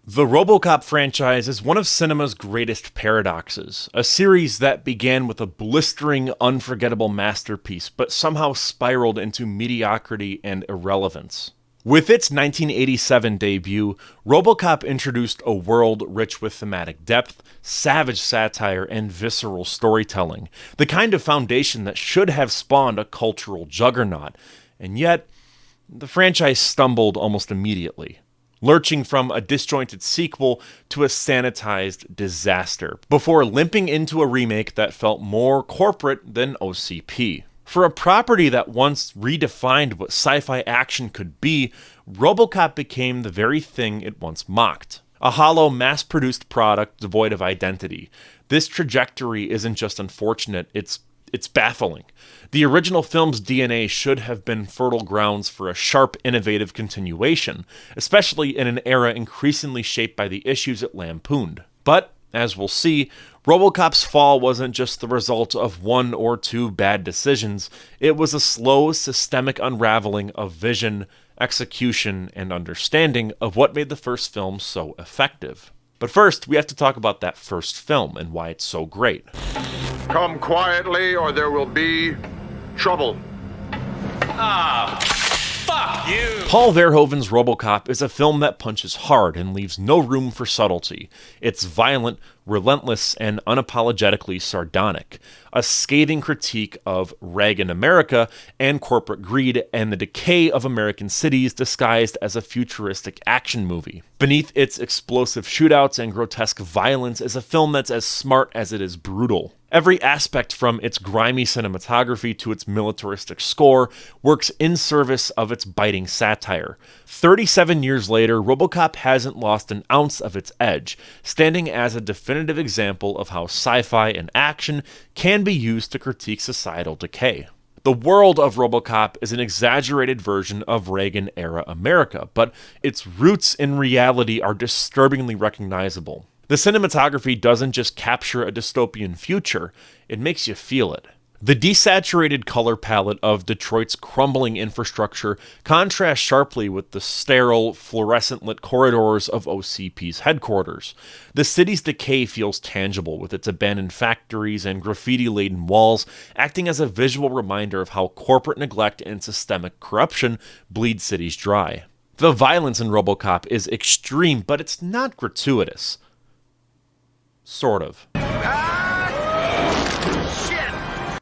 The RoboCop franchise is one of cinema's greatest paradoxes, a series that began with a blistering, unforgettable masterpiece, but somehow spiraled into mediocrity and irrelevance. With its 1987 debut, RoboCop introduced a world rich with thematic depth, savage satire, and visceral storytelling, the kind of foundation that should have spawned a cultural juggernaut, and yet, the franchise stumbled almost immediately, lurching from a disjointed sequel to a sanitized disaster, before limping into a remake that felt more corporate than OCP. For a property that once redefined what sci-fi action could be, RoboCop became the very thing it once mocked. A hollow, mass-produced product devoid of identity. This trajectory isn't just unfortunate, it's baffling. The original film's DNA should have been fertile grounds for a sharp, innovative continuation, especially in an era increasingly shaped by the issues it lampooned. But, as we'll see, RoboCop's fall wasn't just the result of one or two bad decisions, it was a slow, systemic unraveling of vision, execution, and understanding of what made the first film so effective. But first, we have to talk about that first film and why it's so great. Come quietly or there will be trouble. Fuck you! Paul Verhoeven's RoboCop is a film that punches hard and leaves no room for subtlety. It's violent, relentless, and unapologetically sardonic. A scathing critique of Reagan America and corporate greed and the decay of American cities disguised as a futuristic action movie. Beneath its explosive shootouts and grotesque violence is a film that's as smart as it is brutal. Every aspect from its grimy cinematography to its militaristic score works in service of its biting satire. 37 years later, RoboCop hasn't lost an ounce of its edge, standing as a definitive example of how sci-fi and action can be used to critique societal decay. The world of RoboCop is an exaggerated version of Reagan-era America, but its roots in reality are disturbingly recognizable. The cinematography doesn't just capture a dystopian future, it makes you feel it. The desaturated color palette of Detroit's crumbling infrastructure contrasts sharply with the sterile, fluorescent-lit corridors of OCP's headquarters. The city's decay feels tangible, with its abandoned factories and graffiti-laden walls acting as a visual reminder of how corporate neglect and systemic corruption bleed cities dry. The violence in RoboCop is extreme, but it's not gratuitous. Sort of.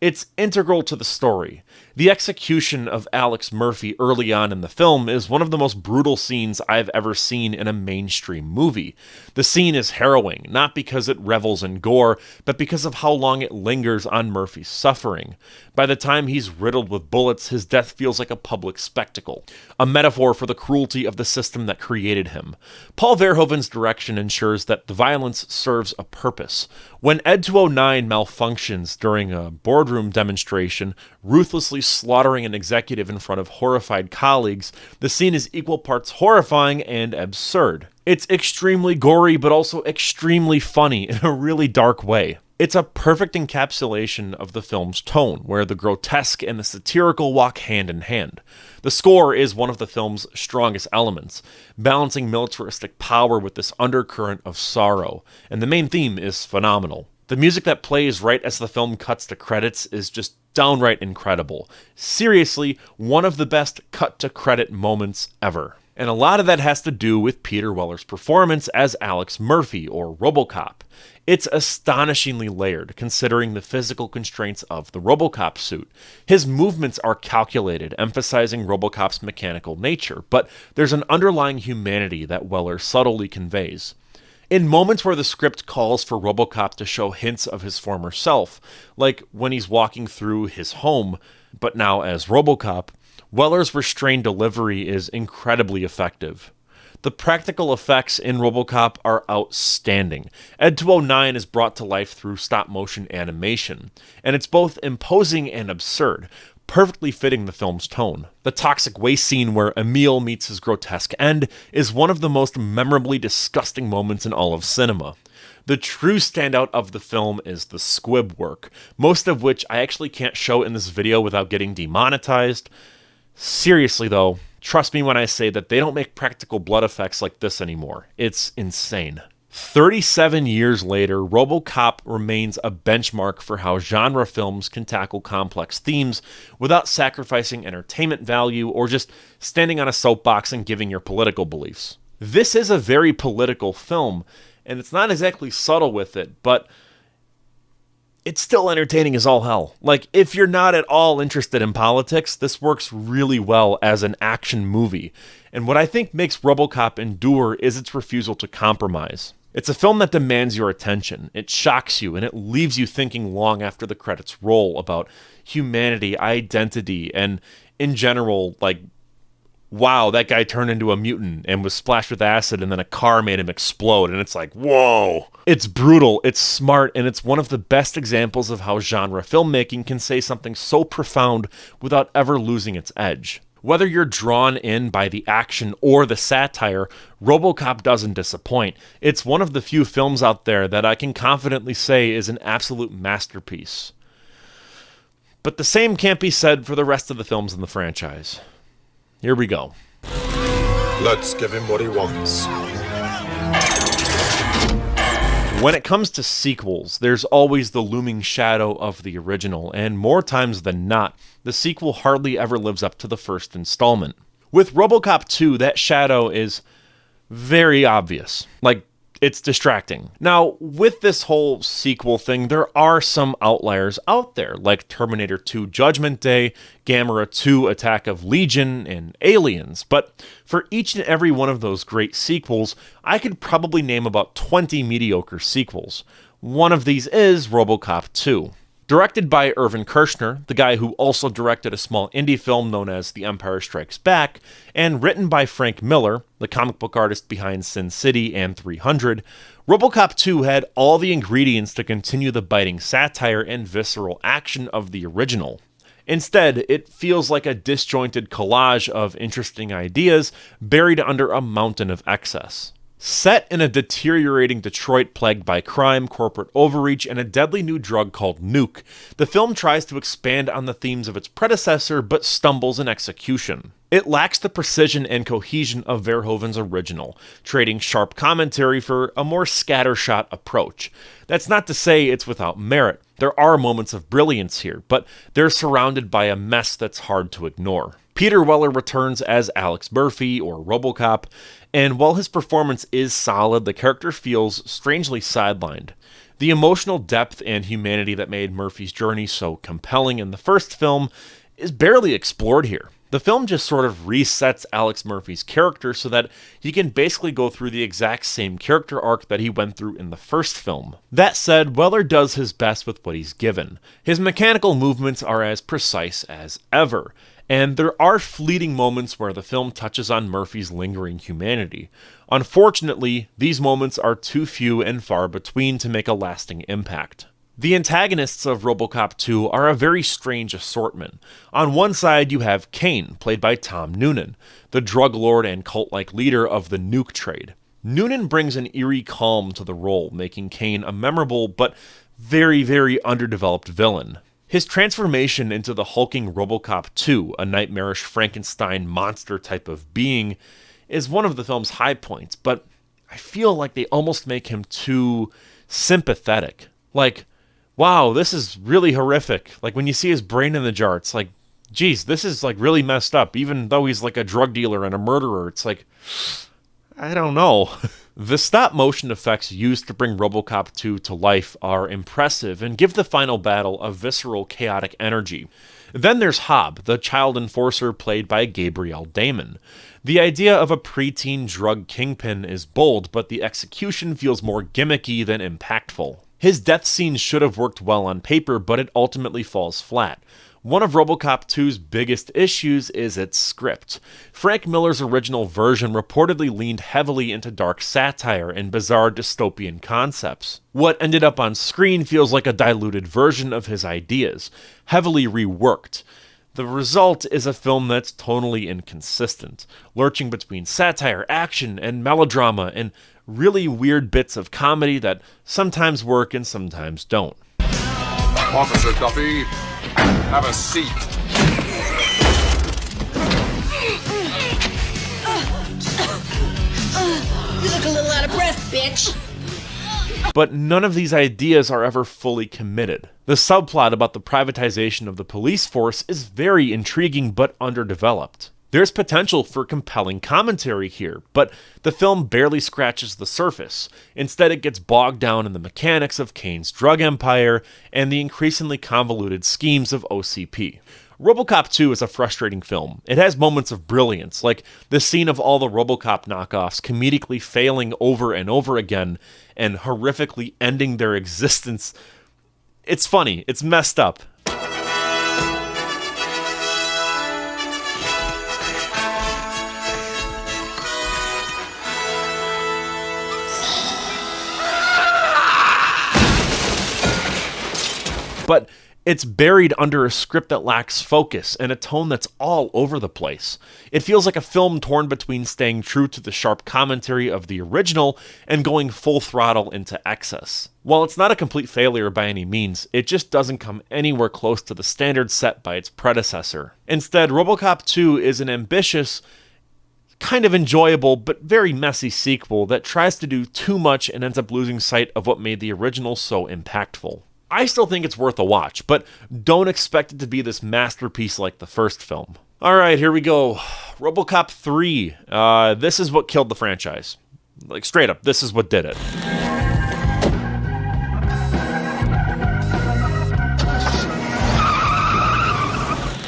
It's integral to the story. The execution of Alex Murphy early on in the film is one of the most brutal scenes I've ever seen in a mainstream movie. The scene is harrowing, not because it revels in gore, but because of how long it lingers on Murphy's suffering. By the time he's riddled with bullets, his death feels like a public spectacle, a metaphor for the cruelty of the system that created him. Paul Verhoeven's direction ensures that the violence serves a purpose. When Ed 209 malfunctions during a boardroom demonstration, ruthlessly slaughtering an executive in front of horrified colleagues, the scene is equal parts horrifying and absurd. It's extremely gory, but also extremely funny in a really dark way. It's a perfect encapsulation of the film's tone, where the grotesque and the satirical walk hand in hand. The score is one of the film's strongest elements, balancing militaristic power with this undercurrent of sorrow, and the main theme is phenomenal. The music that plays right as the film cuts to credits is just downright incredible. Seriously, one of the best cut-to-credit moments ever. And a lot of that has to do with Peter Weller's performance as Alex Murphy, or RoboCop. It's astonishingly layered, considering the physical constraints of the RoboCop suit. His movements are calculated, emphasizing RoboCop's mechanical nature, but there's an underlying humanity that Weller subtly conveys. In moments where the script calls for RoboCop to show hints of his former self, like when he's walking through his home, but now as RoboCop, Weller's restrained delivery is incredibly effective. The practical effects in RoboCop are outstanding. Ed 209 is brought to life through stop-motion animation, and it's both imposing and absurd, perfectly fitting the film's tone. The toxic waste scene where Emil meets his grotesque end is one of the most memorably disgusting moments in all of cinema. The true standout of the film is the squib work, most of which I actually can't show in this video without getting demonetized. Seriously though, Trust me when I say that they don't make practical blood effects like this anymore. It's insane. 37 years later, RoboCop remains a benchmark for how genre films can tackle complex themes without sacrificing entertainment value or just standing on a soapbox and giving your political beliefs. This is a very political film, and it's not exactly subtle with it, but it's still entertaining as all hell. Like, if you're not at all interested in politics, this works really well as an action movie. And what I think makes RoboCop endure is its refusal to compromise. It's a film that demands your attention. It shocks you, and it leaves you thinking long after the credits roll about humanity, identity, and in general, like, wow, that guy turned into a mutant and was splashed with acid and then a car made him explode. And it's like, whoa. It's brutal, it's smart, and it's one of the best examples of how genre filmmaking can say something so profound without ever losing its edge. Whether you're drawn in by the action or the satire, RoboCop doesn't disappoint. It's one of the few films out there that I can confidently say is an absolute masterpiece. But the same can't be said for the rest of the films in the franchise. Here we go. Let's give him what he wants. When it comes to sequels, there's always the looming shadow of the original, and more times than not, the sequel hardly ever lives up to the first installment. With RoboCop 2, that shadow is very obvious. Like, it's distracting. Now, with this whole sequel thing, there are some outliers out there, like Terminator 2 Judgment Day, Gamera 2 Attack of Legion, and Aliens. But for each and every one of those great sequels, I could probably name about 20 mediocre sequels. One of these is RoboCop 2. Directed by Irvin Kershner, the guy who also directed a small indie film known as The Empire Strikes Back, and written by Frank Miller, the comic book artist behind Sin City and 300, RoboCop 2 had all the ingredients to continue the biting satire and visceral action of the original. Instead, it feels like a disjointed collage of interesting ideas buried under a mountain of excess. Set in a deteriorating Detroit plagued by crime, corporate overreach, and a deadly new drug called nuke, the film tries to expand on the themes of its predecessor but stumbles in execution. It lacks the precision and cohesion of Verhoeven's original, trading sharp commentary for a more scattershot approach. That's not to say it's without merit. There are moments of brilliance here, but they're surrounded by a mess that's hard to ignore. Peter Weller returns as Alex Murphy, or RoboCop, and while his performance is solid, the character feels strangely sidelined. The emotional depth and humanity that made Murphy's journey so compelling in the first film is barely explored here. The film just sort of resets Alex Murphy's character so that he can basically go through the exact same character arc that he went through in the first film. That said, Weller does his best with what he's given. His mechanical movements are as precise as ever, and there are fleeting moments where the film touches on Murphy's lingering humanity. Unfortunately, these moments are too few and far between to make a lasting impact. The antagonists of RoboCop 2 are a very strange assortment. On one side, you have Kane, played by Tom Noonan, the drug lord and cult-like leader of the nuke trade. Noonan brings an eerie calm to the role, making Kane a memorable but very, very underdeveloped villain. His transformation into the hulking RoboCop 2, a nightmarish Frankenstein monster type of being, is one of the film's high points, but I feel like they almost make him too sympathetic. Like, wow, this is really horrific. Like, when you see his brain in the jar, it's like, geez, this is like really messed up. Even though he's like a drug dealer and a murderer, it's like, I don't know. The stop-motion effects used to bring RoboCop 2 to life are impressive and give the final battle a visceral, chaotic energy. Then there's Hobb, the child enforcer played by Gabrielle Damon. The idea of a preteen drug kingpin is bold, but the execution feels more gimmicky than impactful. His death scene should have worked well on paper, but it ultimately falls flat. One of RoboCop 2's biggest issues is its script. Frank Miller's original version reportedly leaned heavily into dark satire and bizarre dystopian concepts. What ended up on screen feels like a diluted version of his ideas, heavily reworked. The result is a film that's tonally inconsistent, lurching between satire, action, and melodrama, and really weird bits of comedy that sometimes work and sometimes don't. Officer Duffy, have a seat. You look a little out of breath, bitch. But none of these ideas are ever fully committed. The subplot about the privatization of the police force is very intriguing but underdeveloped. There's potential for compelling commentary here, but the film barely scratches the surface. Instead, it gets bogged down in the mechanics of Kane's drug empire and the increasingly convoluted schemes of OCP. RoboCop II is a frustrating film. It has moments of brilliance, like the scene of all the RoboCop knockoffs comedically failing over and over again and horrifically ending their existence. It's funny, it's messed up. But it's buried under a script that lacks focus and a tone that's all over the place. It feels like a film torn between staying true to the sharp commentary of the original and going full throttle into excess. While it's not a complete failure by any means, it just doesn't come anywhere close to the standard set by its predecessor. Instead, RoboCop 2 is an ambitious, kind of enjoyable, but very messy sequel that tries to do too much and ends up losing sight of what made the original so impactful. I still think it's worth a watch, but don't expect it to be this masterpiece like the first film. Alright, here we go. RoboCop 3. This is what killed the franchise. Like, straight up, this is what did it.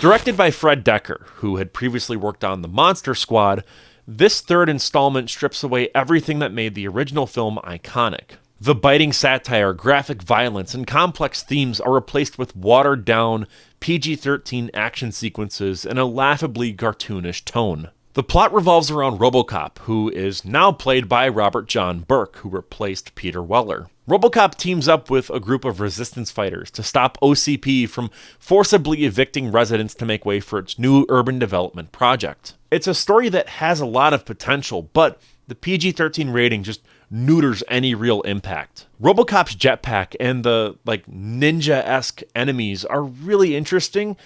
Directed by Fred Decker, who had previously worked on The Monster Squad, this third installment strips away everything that made the original film iconic. The biting satire, graphic violence, and complex themes are replaced with watered-down, PG-13 action sequences and a laughably cartoonish tone. The plot revolves around RoboCop, who is now played by Robert John Burke, who replaced Peter Weller. RoboCop teams up with a group of resistance fighters to stop OCP from forcibly evicting residents to make way for its new urban development project. It's a story that has a lot of potential, but the PG-13 rating just neuters any real impact. RoboCop's jetpack and the, ninja-esque enemies are really interesting,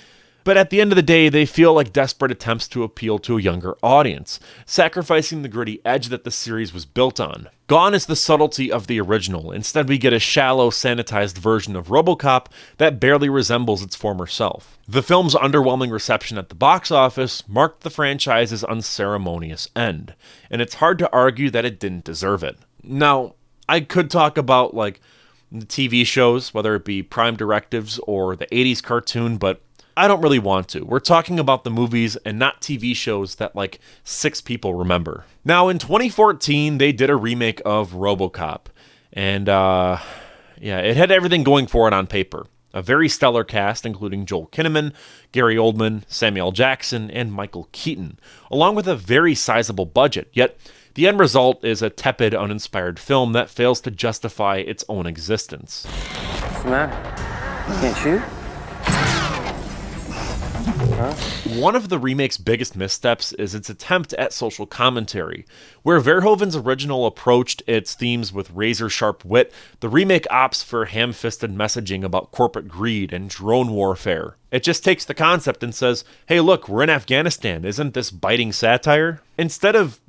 but at the end of the day, they feel like desperate attempts to appeal to a younger audience, sacrificing the gritty edge that the series was built on. Gone is the subtlety of the original. Instead, we get a shallow, sanitized version of RoboCop that barely resembles its former self. The film's underwhelming reception at the box office marked the franchise's unceremonious end, and it's hard to argue that it didn't deserve it. Now, I could talk about, the TV shows, whether it be Prime Directives or the 80s cartoon, but I don't really want to. We're talking about the movies and not TV shows that 6 people remember. Now, in 2014, they did a remake of RoboCop. And, it had everything going for it on paper. A very stellar cast, including Joel Kinnaman, Gary Oldman, Samuel Jackson, and Michael Keaton, along with a very sizable budget. Yet, the end result is a tepid, uninspired film that fails to justify its own existence. What's the matter? You can't shoot? Huh? One of the remake's biggest missteps is its attempt at social commentary. Where Verhoeven's original approached its themes with razor-sharp wit, the remake opts for ham-fisted messaging about corporate greed and drone warfare. It just takes the concept and says, hey look, we're in Afghanistan, isn't this biting satire? Instead of,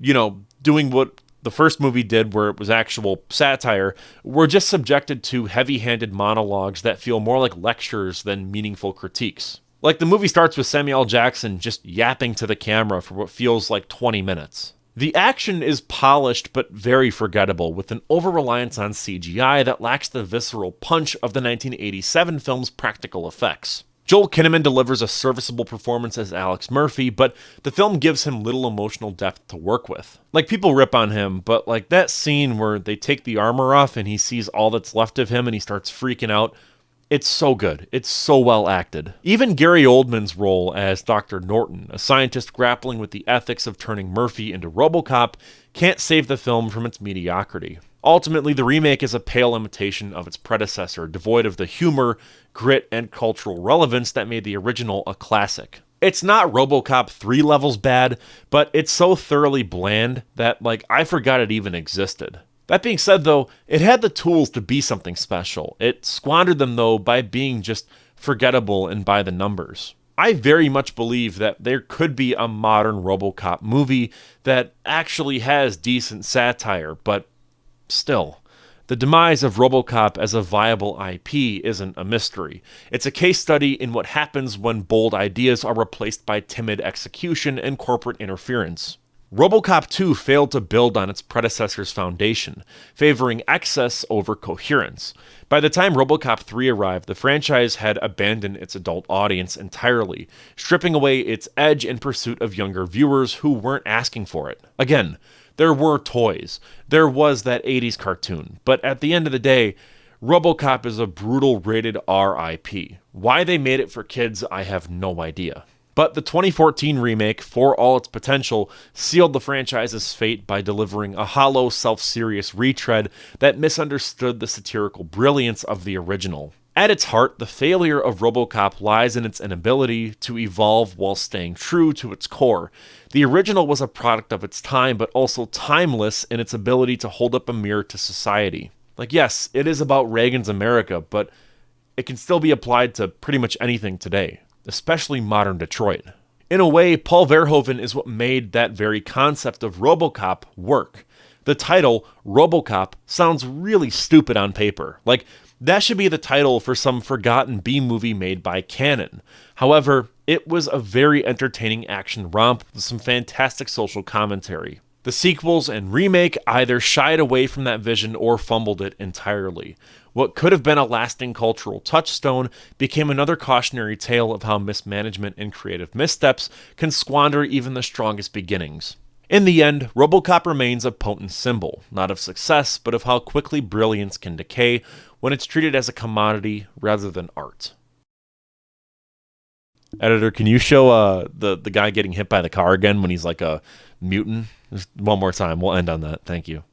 doing what the first movie did where it was actual satire, we're just subjected to heavy-handed monologues that feel more like lectures than meaningful critiques. The movie starts with Samuel Jackson just yapping to the camera for what feels like 20 minutes. The action is polished but very forgettable, with an over-reliance on CGI that lacks the visceral punch of the 1987 film's practical effects. Joel Kinnaman delivers a serviceable performance as Alex Murphy, but the film gives him little emotional depth to work with. People rip on him, but that scene where they take the armor off and he sees all that's left of him and he starts freaking out, it's so good. It's so well acted. Even Gary Oldman's role as Dr. Norton, a scientist grappling with the ethics of turning Murphy into RoboCop, can't save the film from its mediocrity. Ultimately, the remake is a pale imitation of its predecessor, devoid of the humor, grit, and cultural relevance that made the original a classic. It's not RoboCop 3 levels bad, but it's so thoroughly bland that, I forgot it even existed. That being said, though, it had the tools to be something special. It squandered them, though, by being just forgettable and by the numbers. I very much believe that there could be a modern RoboCop movie that actually has decent satire, but still. The demise of RoboCop as a viable IP isn't a mystery. It's a case study in what happens when bold ideas are replaced by timid execution and corporate interference. RoboCop II failed to build on its predecessor's foundation, favoring excess over coherence. By the time RoboCop III arrived, the franchise had abandoned its adult audience entirely, stripping away its edge in pursuit of younger viewers who weren't asking for it. Again, there were toys. There was that 80s cartoon. But at the end of the day, RoboCop is a brutal rated R IP. Why they made it for kids, I have no idea. But the 2014 remake, for all its potential, sealed the franchise's fate by delivering a hollow, self-serious retread that misunderstood the satirical brilliance of the original. At its heart, the failure of RoboCop lies in its inability to evolve while staying true to its core. The original was a product of its time, but also timeless in its ability to hold up a mirror to society. Like, yes, it is about Reagan's America, but it can still be applied to pretty much anything today, especially modern Detroit. In a way, Paul Verhoeven is what made that very concept of RoboCop work. The title, RoboCop, sounds really stupid on paper. Like, that should be the title for some forgotten B-movie made by Cannon. However, it was a very entertaining action romp with some fantastic social commentary. The sequels and remake either shied away from that vision or fumbled it entirely. What could have been a lasting cultural touchstone became another cautionary tale of how mismanagement and creative missteps can squander even the strongest beginnings. In the end, RoboCop remains a potent symbol, not of success, but of how quickly brilliance can decay when it's treated as a commodity rather than art. Editor, can you show the guy getting hit by the car again when he's like a mutant? Just one more time. We'll end on that. Thank you.